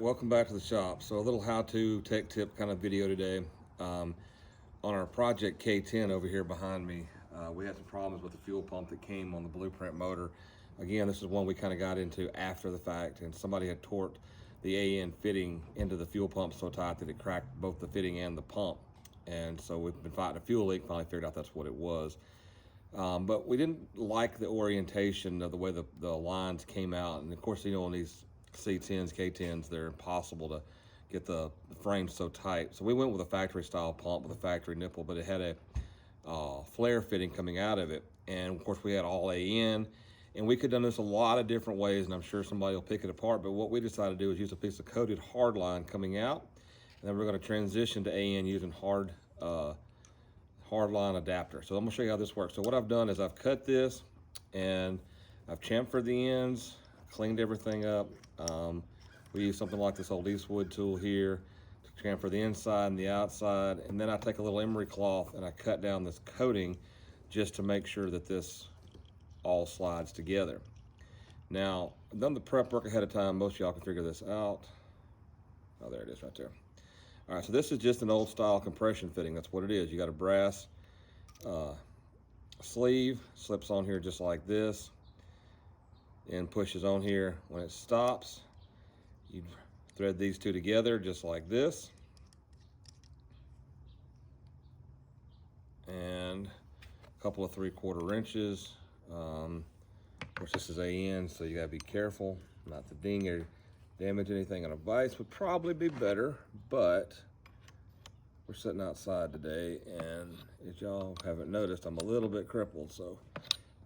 welcome back to the shop. So a little how-to tech tip kind of video today. On our project K10 over here behind me, we had some problems with the fuel pump that came on the blueprint motor. Again, this is one we kind of got into after the fact, and somebody had torqued the AN fitting into the fuel pump so tight that it cracked both the fitting and the pump. And so we've been fighting a fuel leak, finally figured out that's what it was. But we didn't like the orientation of the way the lines came out. And of course, you know, on these C10s, K10s, they're impossible to get the frame so tight. So we went with a factory style pump with a factory nipple, but it had a flare fitting coming out of it. And of course we had all AN, and we could have done this a lot of different ways, and I'm sure somebody will pick it apart. But what we decided to do is use a piece of coated hardline coming out, and then we're going to transition to AN using hardline adapter. So I'm gonna show you how this works. So what I've done is I've cut this and I've chamfered the ends, cleaned everything up. We use something like this old Eastwood tool here to chamfer the inside and the outside, and then I take a little emery cloth and I cut down this coating just to make sure that this all slides together. Now, I've done the prep work ahead of time. Most of y'all can figure this out. Oh, there it is right there. All right, so this is just an old style compression fitting. That's what it is. You got a brass sleeve, slips on here just like this, and pushes on here. When it stops, you thread these two together just like this, and a couple of 3/4 inches. Of course, this is AN, so you gotta be careful not to ding or damage anything. On a vise would probably be better, but we're sitting outside today, and if y'all haven't noticed, I'm a little bit crippled, so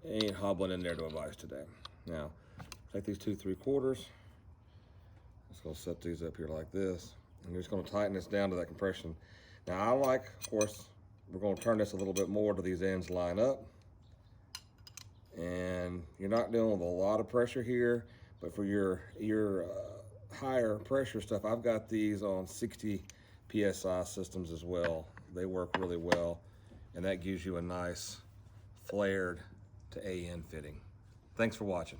I ain't hobbling in there to a vise today. Now, take these 2 3/4. Just gonna set these up here like this, and you're just gonna tighten this down to that compression. Now, I like, of course, we're gonna turn this a little bit more to these ends line up, and you're not dealing with a lot of pressure here, but for your higher pressure stuff, I've got these on 60 PSI systems as well. They work really well, and that gives you a nice flared to AN fitting. Thanks for watching.